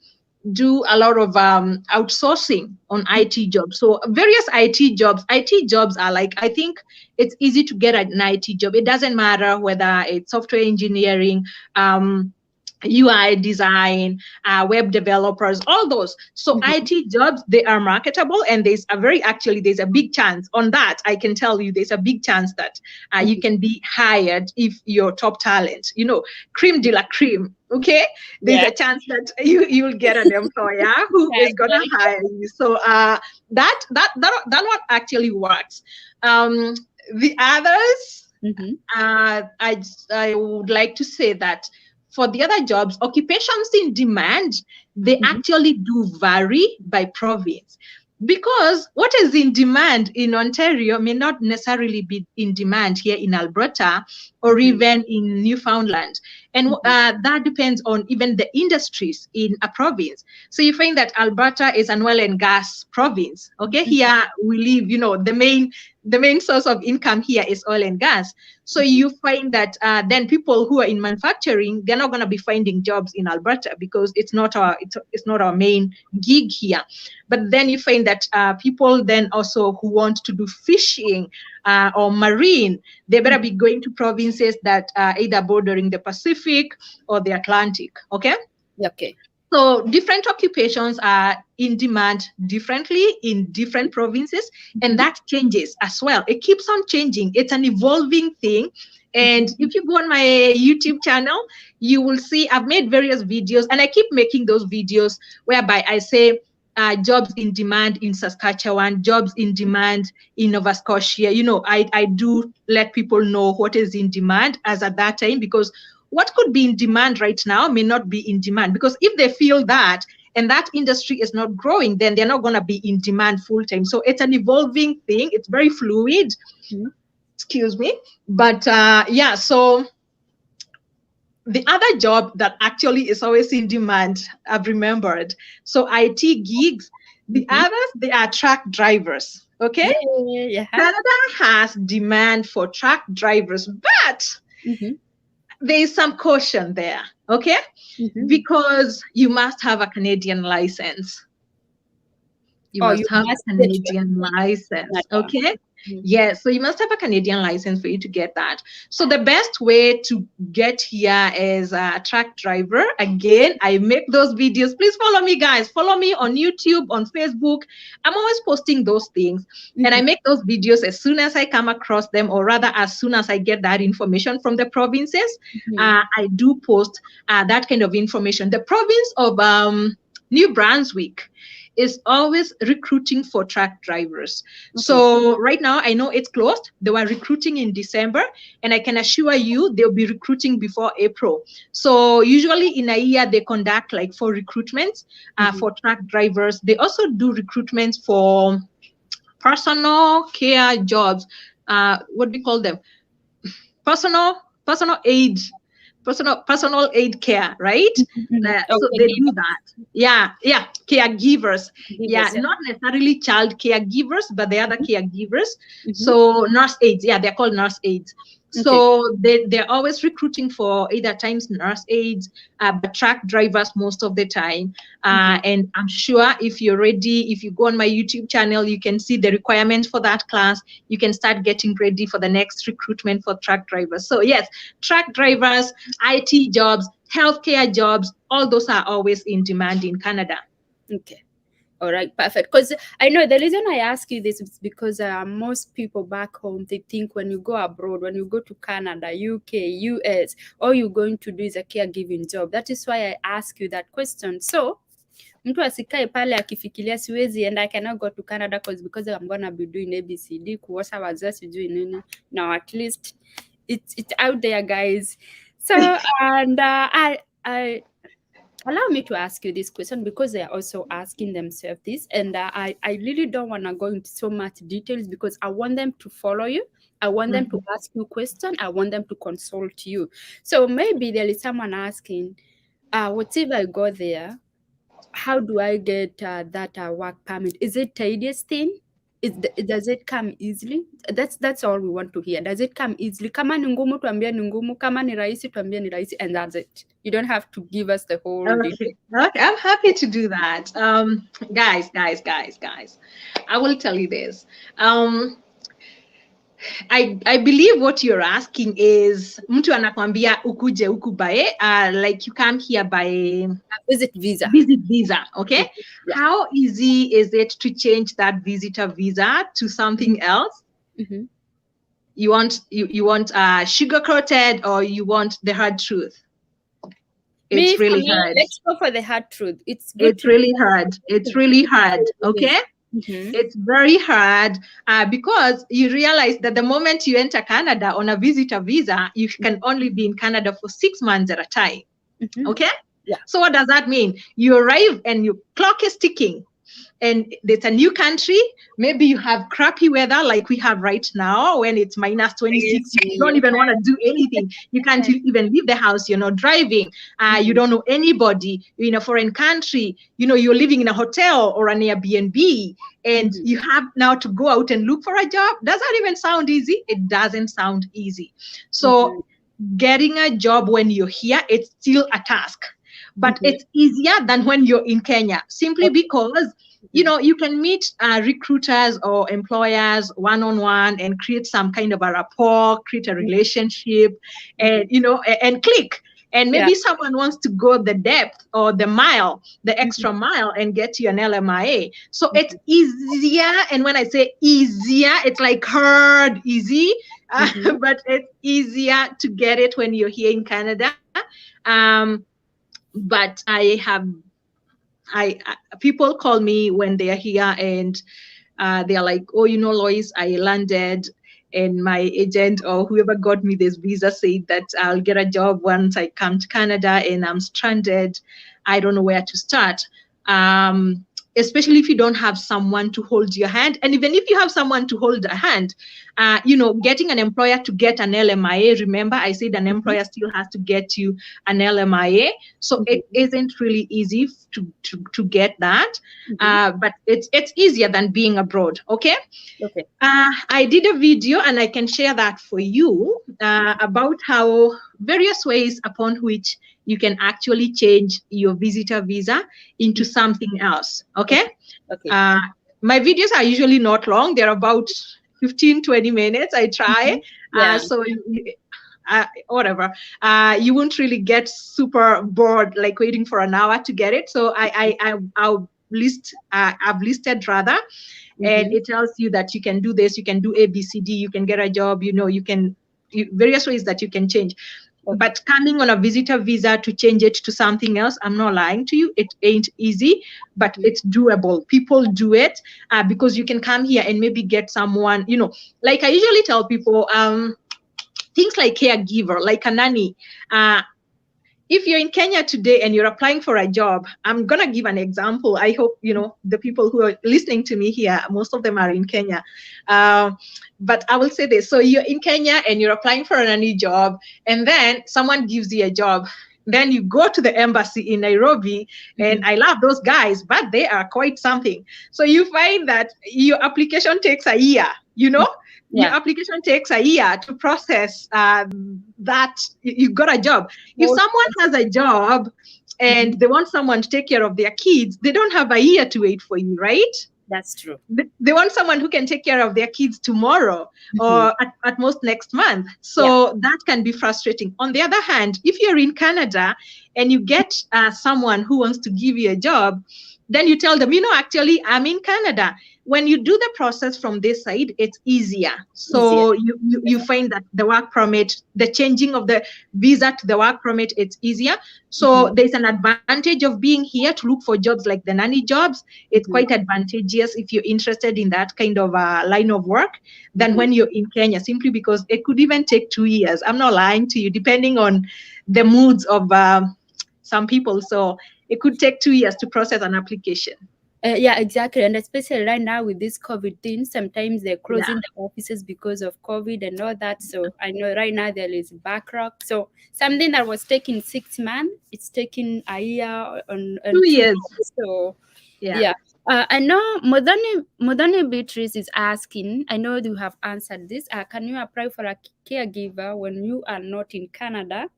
do a lot of outsourcing on IT jobs. So various IT jobs. IT jobs are like, I think it's easy to get an IT job. It doesn't matter whether it's software engineering, UI design, web developers, all those. So IT jobs, they are marketable, and there's a big chance on that. I can tell you there's a big chance that you can be hired if you're top talent, cream de la cream. Okay, there's yeah. a chance that you'll get an employer who is gonna hire you. So that one actually works. The others, I would like to say that for the other jobs, occupations in demand, they actually do vary by province. Because what is in demand in Ontario may not necessarily be in demand here in Alberta or even in Newfoundland. And that depends on even the industries in a province. So you find that Alberta is an oil and gas province. Okay, here we live, the main source of income here is oil and gas. So you find that then people who are in manufacturing, they're not going to be finding jobs in Alberta because it's not our main gig here. But then you find that people then also who want to do fishing or marine, they better be going to provinces that are either bordering the Pacific or the Atlantic. Okay. Okay. So different occupations are in demand differently in different provinces, and that changes as well. It keeps on changing. It's an evolving thing. And if you go on my YouTube channel, you will see I've made various videos, and I keep making those videos whereby I say jobs in demand in Saskatchewan, jobs in demand in Nova Scotia. I do let people know what is in demand as at that time, because what could be in demand right now may not be in demand, because if they feel that and that industry is not growing, then they're not going to be in demand full time. So it's an evolving thing. It's very fluid. Excuse me. But so the other job that actually is always in demand, I've remembered. So IT gigs, the others, they are truck drivers. Okay. Yeah. Canada has demand for truck drivers, but there is some caution there, okay? Because you must have a Canadian license. You must have a Canadian license, okay? Yes, so you must have a Canadian license for you to get that. So the best way to get here is a truck driver. Again, I make those videos. Please follow me, guys. Follow me on YouTube, on Facebook. I'm always posting those things. And I make those videos as soon as I come across them, or rather as soon as I get that information from the provinces. I do post that kind of information. The province of New Brunswick is always recruiting for truck drivers. Okay. So right now, I know it's closed. They were recruiting in December, and I can assure you they'll be recruiting before April. So usually in a year, they conduct like 4 recruitments for truck drivers. They also do recruitments for personal care jobs. What do you call them? Personal personal aid personal aid care, right? So Okay, they do that. Yeah, caregivers. Yeah, givers. Yeah. not necessarily child caregivers, but the other caregivers. Mm-hmm. So nurse aides, yeah, they're called nurse aides. Okay. So they're always recruiting for either times nurse aides, but truck drivers most of the time. And I'm sure if you're ready, if you go on my YouTube channel, you can see the requirements for that class. You can start getting ready for the next recruitment for truck drivers. So yes, truck drivers, IT jobs, healthcare jobs, all those are always in demand in Canada. Okay. All right, perfect. Because I know the reason I ask you this is because most people back home, they think when you go abroad, when you go to Canada, UK, US, all you're going to do is a caregiving job. That is why I ask you that question. So mtu asikae pale akifikiria siwezi and I cannot go to Canada because I'm gonna be doing ABCD, kuosha wazee sijui nini. Now at least it's out there, guys. So and I allow me to ask you this question because they are also asking themselves this, and I really don't want to go into so much details because I want them to follow you. I want them to ask you questions. I want them to consult you. So maybe there is someone asking, whatever I go there, how do I get that work permit? Is it tedious thing? Does it come easily? That's all we want to hear. Does it come easily? Kama ni ngumu tuambie ni ngumu, kama ni rahisi tuambie ni rahisi, and that's it. You don't have to give us the whole detail. Okay, I'm happy to do that. Guys, I will tell you this. I believe what you're asking is mtu anakwambia ukuje huku by like you come here by Visit visa. Okay? Yeah. How easy is it to change that visitor visa to something else? You want sugar coated, or you want the hard truth? It's really hard. Let's go for the hard truth. It's good. It's really hard. It's really hard. Okay. It's very hard because you realize that the moment you enter Canada on a visitor visa, you can only be in Canada for 6 months at a time. Okay? Yeah. So what does that mean? You arrive and your clock is ticking. And it's a new country. Maybe you have crappy weather like we have right now when it's minus 26. You don't even want to do anything. You can't even leave the house. You're not driving. You don't know anybody. You're in a foreign country. You're living in a hotel or an Airbnb. And you have now to go out and look for a job. Does that even sound easy? It doesn't sound easy. So getting a job when you're here, it's still a task. But it's easier than when you're in Kenya, simply because you can meet recruiters or employers one-on-one and create some kind of a rapport, create a relationship, and and click. And maybe someone wants to go the depth or the mile, the extra mile, and get you an LMIA. So it's easier. And when I say easier, it's like hard, easy, but it's easier to get it when you're here in Canada. But people call me when they are here and they are like, oh, Lois, I landed, and my agent or whoever got me this visa said that I'll get a job once I come to Canada, and I'm stranded. I don't know where to start. Especially if you don't have someone to hold your hand. And even if you have someone to hold a hand, getting an employer to get an LMIA, remember I said an employer still has to get you an LMIA. So it isn't really easy to get that, but it's easier than being abroad, okay? Okay. I did a video, and I can share that for you about how various ways upon which you can actually change your visitor visa into something else. Okay. My videos are usually not long. They're about 15-20 minutes. I try. So whatever. You won't really get super bored like waiting for an hour to get it. So I've listed rather. And it tells you that you can do this, you can do ABCD, you can get a job, various ways that you can change. Okay. But coming on a visitor visa to change it to something else, I'm not lying to you, it ain't easy, but Mhm. it's doable. People do it because you can come here and maybe get someone, like I usually tell people, things like caregiver, like a nanny. Uh, if you're in Kenya today and you're applying for a job, I'm going to give an example. I hope, the people who are listening to me here, most of them are in Kenya. Uh, but I will say this. So you're in Kenya and you're applying for a new job, and then someone gives you a job. Then you go to the embassy in Nairobi, and Mhm. I love those guys, but they are quite something. So you find that your application takes a year, your Yeah. application takes a year to process that you got a job. If Most someone has process. a job and Mhm. they want someone to take care of their kids, they don't have a year to wait for you, right? That's true. They want someone who can take care of their kids tomorrow Mhm. or at most next month. Yeah. So that can be frustrating. On the other hand, if you're in Canada and you get someone who wants to give you a job, then you tell them, actually, I'm in Canada. When you do the process from this side, it's easier. Easier. So you find that the work permit, the changing of the visa to the work permit, it's easier. So Mhm. there's an advantage of being here to look for jobs like the nanny jobs. It's Mhm. quite advantageous if you're interested in that kind of line of work than Mhm. when you're in Kenya, simply because it could even take 2 years. I'm not lying to you, depending on the moods of some people. So it could take 2 years to process an application. Yeah, exactly. And especially right now with this COVID thing, sometimes they're Yeah. closing the offices because of COVID and all that. So I know right now there is backlog. So something that was taking 6 months, it's taking a year and two two years. months. So Yeah. yeah. I know Modani Beatrice is asking, I know you have answered this. Can you apply for a caregiver when you are not in Canada?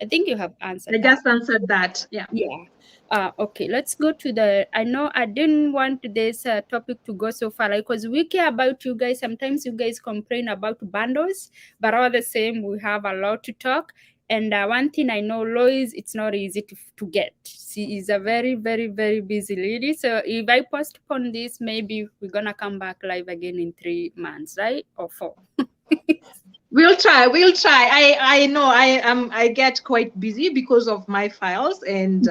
I think you have I answered that. just answered that. Yeah. Yeah. Okay, let's go to the. I know I didn't want this topic to go so far, like, because we care about you guys. Sometimes you guys complain about bundles, but all the same, we have a lot to talk. And one thing I know, Lois, it's not easy to get. She is a very, very, very busy lady. So if I postpone this, maybe we're gonna come back live again in 3 months, right? Or 4. We'll try. We'll try. I know I get quite busy because of my files, and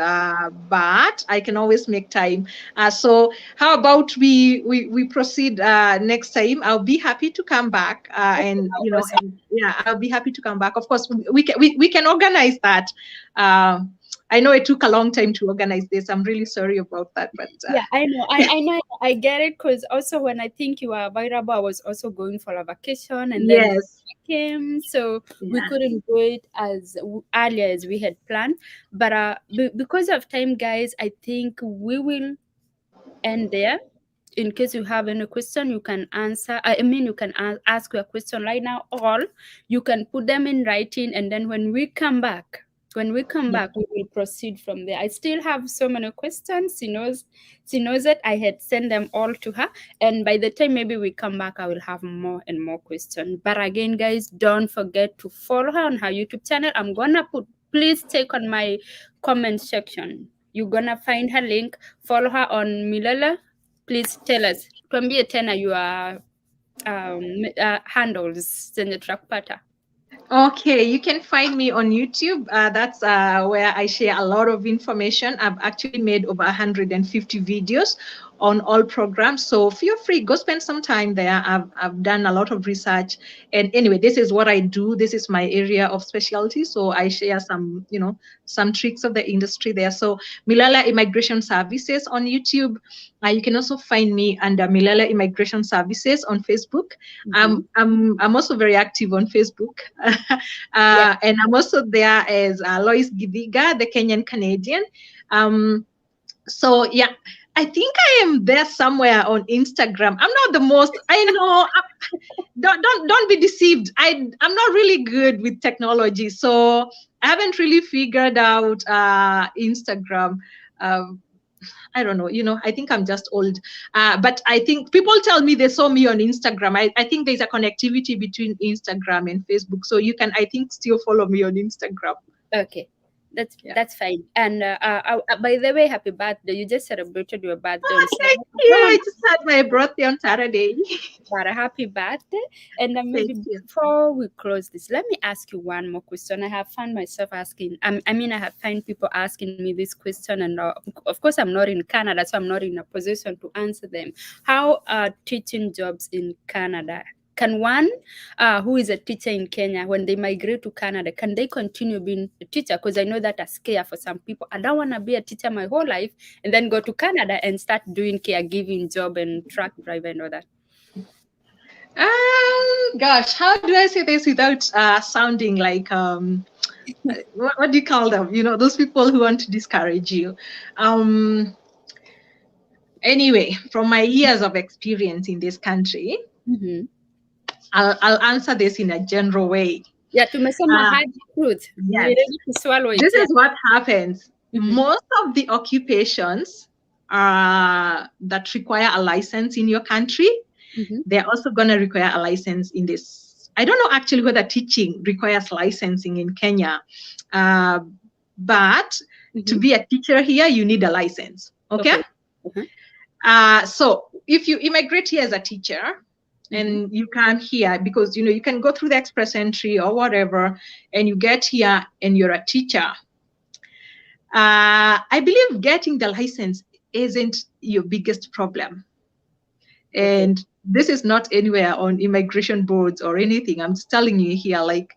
but I can always make time. So how about we proceed next time? I'll be happy to come back, and Also, and yeah, I'll be happy to come back. Of course, we can organize that. Uh, I know it took a long time to organize this. I'm really sorry about that, but yeah, I know. I know. I get it, because also when I think you were available, I was also going for a vacation, and then this yes, came, so we yeah. couldn't do it as earlier as we had planned. But because of time, guys, I think we will end there. In case you have any question, you can answer. I mean, you can ask your question right now, or you can put them in writing, and then when we come Yeah. back, we will proceed from there. I still have so many questions. She knows that I had sent them all to her, and by the time maybe we come back, I will have more and more questions. But again, guys, don't forget to follow her on her YouTube channel. I'm gonna put. Please check on my comment section. You're gonna find her link. Follow her on Milala. Please tell us. Tuambie tena your handles zenye tutakupata. Okay, you can find me on YouTube. That's where I share a lot of information. I've actually made over 150 videos on all programs. So feel free, go spend some time there. I've done a lot of research. And anyway, this is what I do. This is my area of specialty. So I share some, some tricks of the industry there. So Milala Immigration Services on YouTube. You can also find me under Milala Immigration Services on Facebook. Mhm. I'm also very active on Facebook. Yeah. And I'm also there as Lois Gidiga, the Kenyan Canadian. Um, so yeah, I think I am there somewhere on Instagram. I'm not the most. I know. Don't be deceived. I'm not really good with technology, so I haven't really figured out Instagram. Um, I don't know. I think I'm just old. But I think people tell me they saw me on Instagram. I think there's a connectivity between Instagram and Facebook. So you can, I think, still follow me on Instagram. Okay. That's fine. And by the way, happy birthday! You just celebrated your birthday on Oh, thank Saturday. you. I just had my birthday on Saturday. But a happy birthday. And then Thank maybe you. before we close this, let me ask you one more question. I have found myself asking, I have found people asking me this question, and of course, I'm not in Canada, so I'm not in a position to answer them. How are teaching jobs in Canada? Can one who is a teacher in Kenya, when they migrate to Canada, can they continue being a teacher? Because I know that a scare for some people. I don't want to be a teacher my whole life and then go to Canada and start doing caregiving job and truck driver and all that. Gosh, how do I say this without sounding like what do you call them? You know, those people who want to discourage you. Anyway, from my years of experience in this country, I'll answer this in a general way. Yeah, tumesema hard truth. Yes. We're ready to swallow it. This is what happens. Most of the occupations that require a license in your country, they're also going to require a license in this. I don't know actually whether teaching requires licensing in Kenya, but to be a teacher here, you need a license. Okay. So if you immigrate here as a teacher, and you come here because you can go through the express entry or whatever, and you get here and you're a teacher. I believe getting the license isn't your biggest problem. And this is not anywhere on immigration boards or anything. I'm just telling you here, like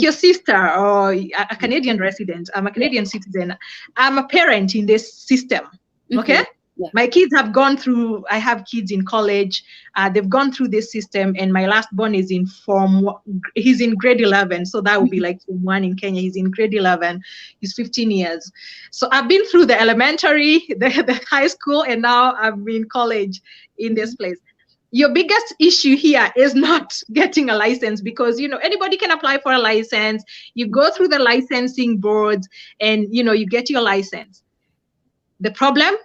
your sister or a Canadian resident. I'm a Canadian citizen. I'm a parent in this system. Okay. Yeah. My kids have gone through, I have kids in college. They've gone through this system, and my last born is he's in grade 11. So that would be like Form 1 in Kenya. He's in grade 11. He's 15 years. So I've been through the elementary, the high school, and now I'm in college in this place. Your biggest issue here is not getting a license, because anybody can apply for a license. You go through the licensing boards and you get your license. The problem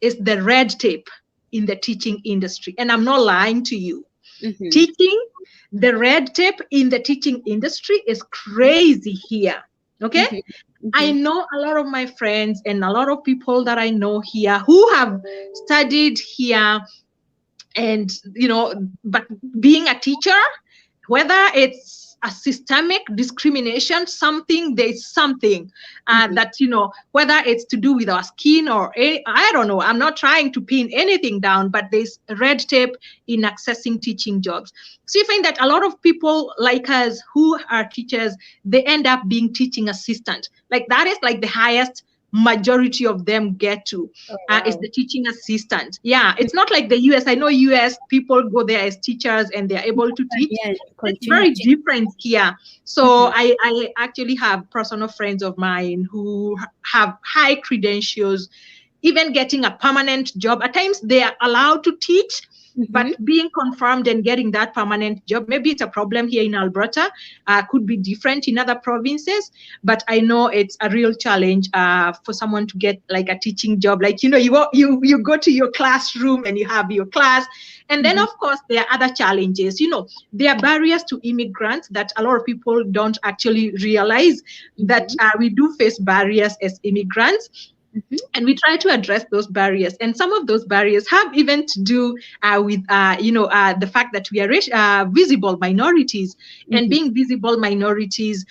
is the red tape in the teaching industry. And I'm not lying to you. Teaching, the red tape in the teaching industry is crazy here. Okay? I know a lot of my friends and a lot of people that I know here who have studied here, and but being a teacher, whether it's a systemic discrimination, there's something that whether it's to do with our skin or I don't know. I'm not trying to pin anything down, but there's red tape in accessing teaching jobs. So you find that a lot of people like us who are teachers, they end up being teaching assistant. Like that is like the highest majority of them get to is the teaching assistant. Yeah, it's not like the US. I know US people go there as teachers and they're able to teach. It's very different here. So I actually have personal friends of mine who have high credentials, even getting a permanent job. At times they are allowed to teach, but being confirmed and getting that permanent job, maybe it's a problem here in Alberta, could be different in other provinces, but I know it's a real challenge for someone to get like a teaching job. Like, you go to your classroom and you have your class. And then, of course, there are other challenges. There are barriers to immigrants that a lot of people don't actually realize that we do face barriers as immigrants. And we try to address those barriers. And some of those barriers have even to do with, the fact that we are visible minorities. And being visible minorities,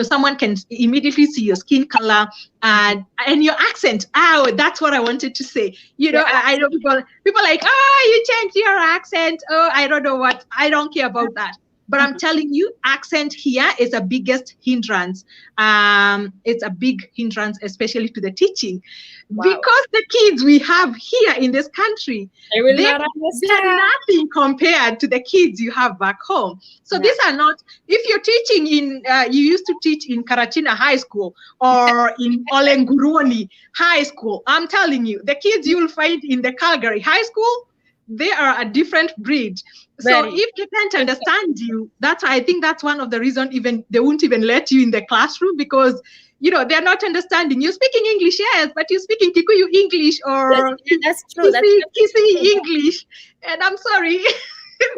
someone can immediately see your skin color and your accent. Oh, that's what I wanted to say. I know people are like, you changed your accent. Oh, I don't know what. I don't care about that. But I'm telling you, accent here is the biggest hindrance. It's a big hindrance, especially to the teaching. Because the kids we have here in this country, they're nothing compared to the kids you have back home. So these are not, if you're teaching you used to teach in Karatina High School or in Olenguruoni High School, I'm telling you, the kids you'll find in the Calgary High School, they are a different breed. So if they can't understand you, I think that's one of the reasons even they won't even let you in the classroom, because they're not understanding. You're speaking English, yes, but you're speaking Kikuyu English or that's true. Kisi English. And I'm sorry.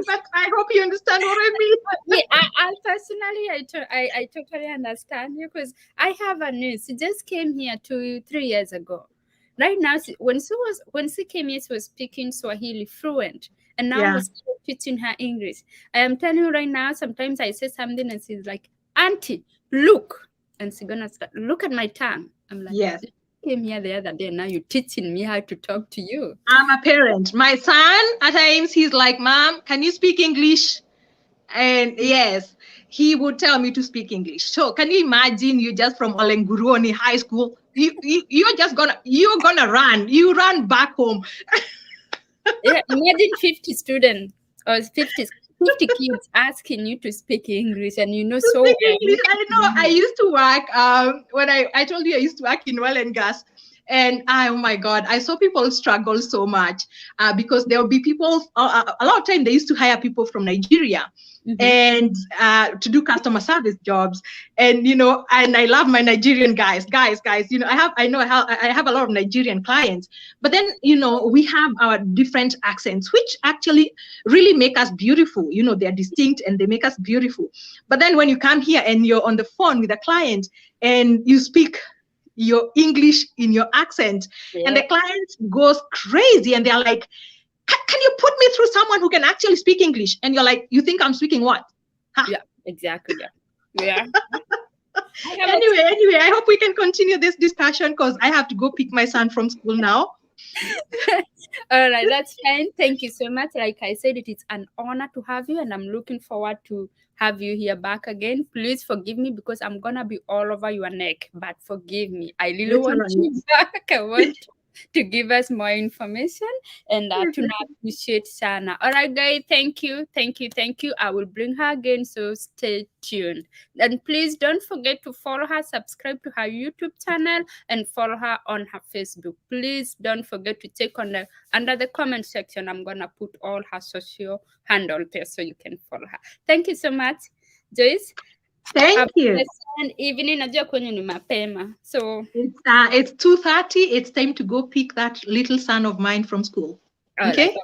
But I hope you understand what I mean. Yeah, I personally, I totally understand you because I have a niece. She just came here 3 years ago. Right now, when she came here, she was speaking Swahili fluent, and now Yeah. was teaching her English. I am telling you right now. Sometimes I say something, and she's like, "Auntie, look," and she's gonna start, look at my tongue. I'm like, Yes. "You came here the other day. Now you're teaching me how to talk to you." I'm a parent. My son, at times, he's like, Mom, can you speak English? And yes, he would tell me to speak English. So can you imagine you just from Olenguruoni High School? You're gonna run. You run back home. Yeah, imagine 50 students or 50 kids asking you to speak English and you know To so speak well. English. I know. I used to work when I told you I used to work in oil and gas. And oh my God, I saw people struggle so much because there will be people. A lot of time they used to hire people from Nigeria Mhm. and to do customer service jobs. And and I love my Nigerian guys. I have a lot of Nigerian clients. But then we have our different accents, which actually really make us beautiful. They're distinct and they make us beautiful. But then when you come here and you're on the phone with a client and you speak your English in your accent, and Yeah, the client goes crazy and they're like, can you put me through someone who can actually speak English? And you're like, you think I'm speaking what? Huh? yeah, exactly. Yeah. Yeah. I have Anyway, I hope we can continue this discussion because I have to go pick my son from school now. all right, that's fine. Thank you so much. Like I said, it is an honor to have you, and I'm looking forward to have you here back again. Please forgive me because I'm gonna be all over your neck, but forgive me. I really It's all want right. you back. I want to give us more information and to now appreciate Shana. All right, guys, thank you. I will bring her again, so stay tuned. And please don't forget to follow her, subscribe to her YouTube channel, and follow her on her Facebook. Please don't forget to check on the under the comment section. I'm gonna put all her social handle there so you can follow her. Thank you so much, Joyce. Have Thank a you. pleasant evening. Najua kwenye ni mapema. So It's 2:30. It's time to go pick that little son of mine from school. all right. Okay?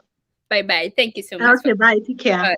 Bye bye. Thank you so much for Okay, bye. Take care.